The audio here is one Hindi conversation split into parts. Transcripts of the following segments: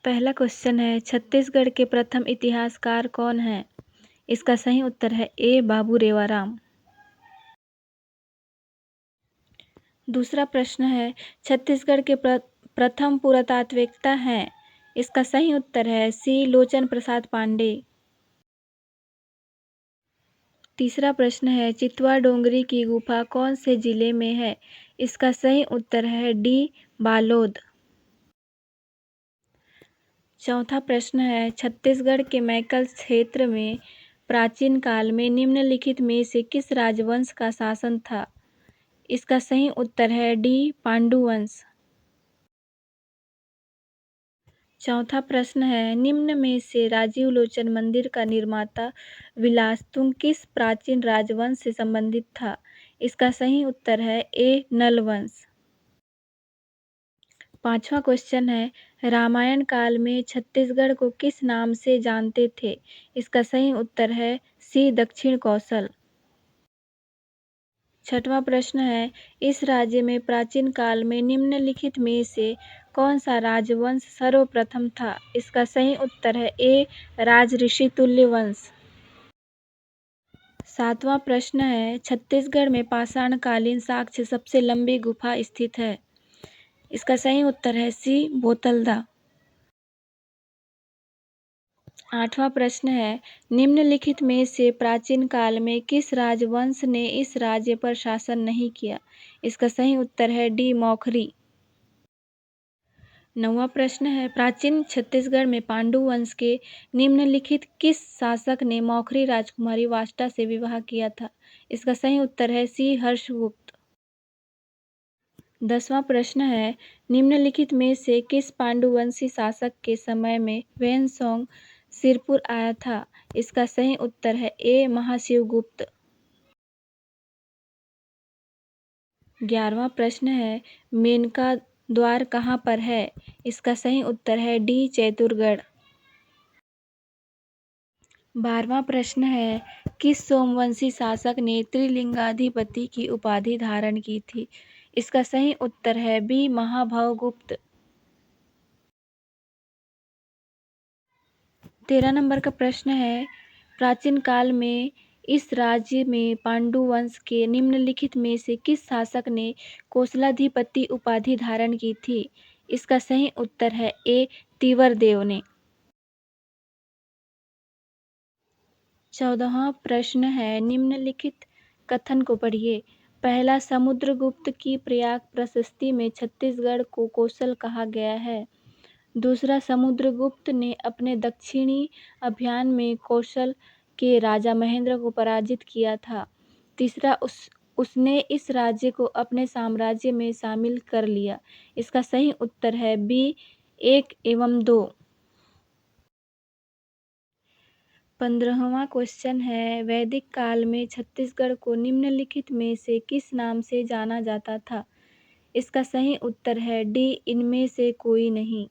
पहला क्वेश्चन है, छत्तीसगढ़ के प्रथम इतिहासकार कौन हैं? इसका सही उत्तर है ए. बाबू रेवाराम। दूसरा प्रश्न है, छत्तीसगढ़ के प्रथम पुरातात्विकता हैं? इसका सही उत्तर है सी. लोचन प्रसाद पांडे। तीसरा प्रश्न है, चितवा डोंगरी की गुफा कौन से जिले में है? इसका सही उत्तर है डी. बालोद। चौथा प्रश्न है, छत्तीसगढ़ के मैकल क्षेत्र में प्राचीन काल में निम्नलिखित में से किस राजवंश का शासन था? इसका सही उत्तर है डी. पांडु वंश। चौथा प्रश्न है, निम्न में से राजीव लोचन मंदिर का निर्माता विलासतुंग किस प्राचीन राजवंश से संबंधित था? इसका सही उत्तर है ए. नल वंश। पांचवा क्वेश्चन है, रामायण काल में छत्तीसगढ़ को किस नाम से जानते थे? इसका सही उत्तर है सी. दक्षिण कौशल। छठवां प्रश्न है, इस राज्य में प्राचीन काल में निम्नलिखित में से कौन सा राजवंश सर्वप्रथम था? इसका सही उत्तर है ए. राजऋषि तुल्य वंश। सातवां प्रश्न है, छत्तीसगढ़ में पाषाणकालीन साक्ष्य सबसे लंबी गुफा स्थित है? इसका सही उत्तर है सी. बोतलदा। आठवां प्रश्न है, निम्नलिखित में से प्राचीन काल में किस राजवंश ने इस राज्य पर शासन नहीं किया? इसका सही उत्तर है डी. मौखरी। नौवां प्रश्न है, प्राचीन छत्तीसगढ़ में पांडु वंश के निम्नलिखित किस शासक ने मौखरी राजकुमारी वाष्टा से विवाह किया था? इसका सही उत्तर है सी. हर्षगुप्त। 10वां प्रश्न है, निम्नलिखित में से किस पांडुवंशी शासक के समय में वेनसोंग सिरपुर आया था? इसका सही उत्तर है ए. महाशिवगुप्त। 11वां प्रश्न है, मेनका द्वार कहाँ पर है? इसका सही उत्तर है डी. चैतुरगढ़। 12वां प्रश्न है, किस सोमवंशी शासक ने त्रिलिंगाधिपति की उपाधि धारण की थी? इसका सही उत्तर है बी. महाभवगुप्त। 13 नंबर का प्रश्न है, प्राचीन काल में इस राज्य में पांडु वंश के निम्नलिखित में से किस शासक ने कोसलाधिपति उपाधि धारण की थी? इसका सही उत्तर है ए. तीवरदेव ने। 14वां प्रश्न है, निम्नलिखित कथन को पढ़िए। पहला, समुद्रगुप्त की प्रयाग प्रशस्ति में छत्तीसगढ़ को कोसल कहा गया है। दूसरा, समुद्रगुप्त ने अपने दक्षिणी अभियान में कौशल के राजा महेंद्र को पराजित किया था। तीसरा, उसने इस राज्य को अपने साम्राज्य में शामिल कर लिया। इसका सही उत्तर है बी. 1 एवं 2। 15वां क्वेश्चन है, वैदिक काल में छत्तीसगढ़ को निम्नलिखित में से किस नाम से जाना जाता था? इसका सही उत्तर है डी. इनमें से कोई नहीं।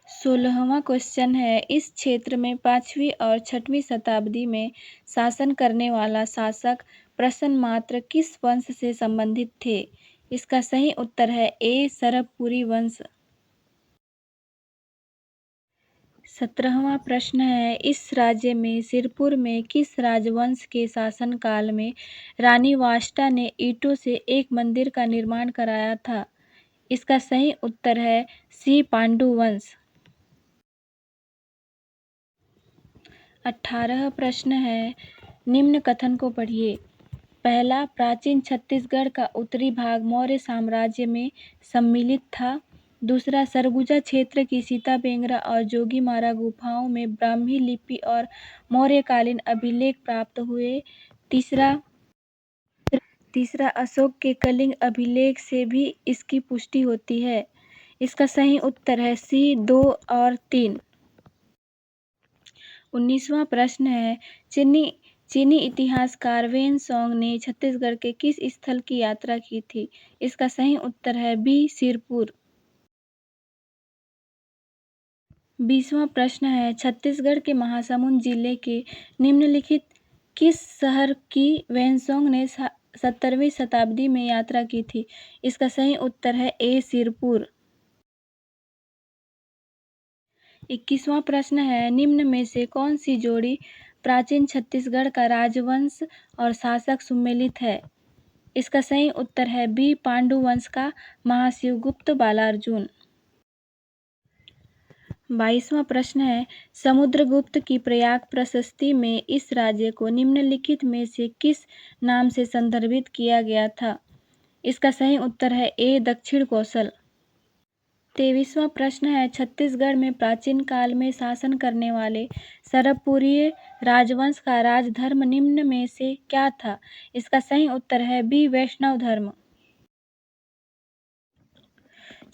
16वां क्वेश्चन है, इस क्षेत्र में 5वीं और 6वीं शताब्दी में शासन करने वाला शासक प्रसन्नमात्र किस वंश से संबंधित थे? इसका सही उत्तर है ए. सरभपुरी वंश। 17वां प्रश्न है, इस राज्य में सिरपुर में किस राजवंश के शासनकाल में रानी वाष्टा ने ईंटों से एक मंदिर का निर्माण कराया था? इसका सही उत्तर है सी. पांडु वंश। 18 प्रश्न है, निम्न कथन को पढ़िए। पहला, प्राचीन छत्तीसगढ़ का उत्तरी भाग मौर्य साम्राज्य में सम्मिलित था। दूसरा, सरगुजा क्षेत्र की सीताबेंगरा और जोगीमारा गुफाओं में ब्राह्मी लिपि और मौर्यकालीन अभिलेख प्राप्त हुए। तीसरा, अशोक के कलिंग अभिलेख से भी इसकी पुष्टि होती है। इसका सही उत्तर है सी. 2 और 3। 19वां प्रश्न है, चीनी इतिहासकार वेनसोंग ने छत्तीसगढ़ के किस स्थल की यात्रा की थी? इसका सही उत्तर है बी. सिरपुर। 20वां प्रश्न है, छत्तीसगढ़ के महासमुंद जिले के निम्नलिखित किस शहर की वेनसोंग ने 17वीं शताब्दी में यात्रा की थी? इसका सही उत्तर है ए. सिरपुर। 21वां प्रश्न है, निम्न में से कौन सी जोड़ी प्राचीन छत्तीसगढ़ का राजवंश और शासक सुमेलित है? इसका सही उत्तर है बी, पांडु वंश का महाशिवगुप्त बालार्जुन। 22वां प्रश्न है, समुद्रगुप्त की प्रयाग प्रशस्ति में इस राज्य को निम्नलिखित में से किस नाम से संदर्भित किया गया था? इसका सही उत्तर है ए, दक्षिण कौशल। 23वां प्रश्न है, छत्तीसगढ़ में प्राचीन काल में शासन करने वाले सरपुरीय राजवंश का राजधर्म निम्न में से क्या था? इसका सही उत्तर है बी, वैष्णव धर्म।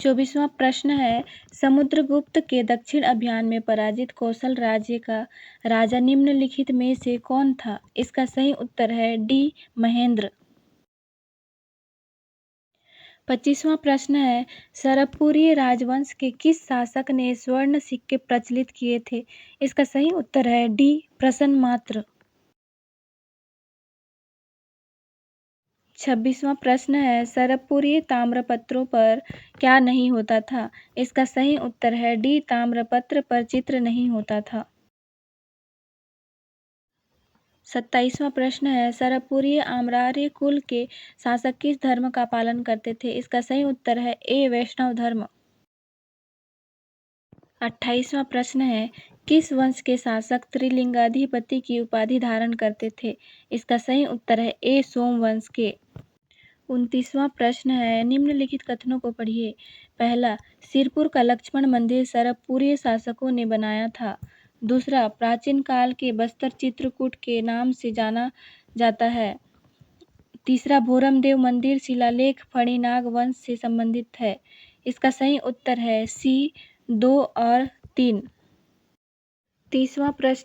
24वां प्रश्न है, समुद्रगुप्त के दक्षिण अभियान में पराजित कौशल राज्य का राजा निम्नलिखित में से कौन था? इसका सही उत्तर है डी, महेंद्र। 25वां प्रश्न है, सरपुरीय राजवंश के किस शासक ने स्वर्ण सिक्के प्रचलित किए थे? इसका सही उत्तर है डी, प्रसन्नमात्र। 26वां प्रश्न है, सरपुरीय ताम्रपत्रों पर क्या नहीं होता था? इसका सही उत्तर है डी, ताम्रपत्र पर चित्र नहीं होता था। 27वां प्रश्न है, सरपुरीय आम्रार्य कुल के शासक किस धर्म का पालन करते थे? इसका सही उत्तर है ए, वैष्णव धर्म। 28वां प्रश्न है, किस वंश के शासक त्रिलिंगाधिपति की उपाधि धारण करते थे? इसका सही उत्तर है ए, सोमवंश के। 29वां प्रश्न है, निम्नलिखित कथनों को पढ़िए। पहला, सिरपुर का लक्ष्मण मंदिर सरपुरीय शासकों ने बनाया था। दूसरा, प्राचीन काल के बस्तर चित्रकूट के नाम से जाना जाता है। तीसरा, भोरमदेव मंदिर शिलालेख फणिनाग वंश से संबंधित है। इसका सही उत्तर है सी, 2 और 3। 30वां प्रश्न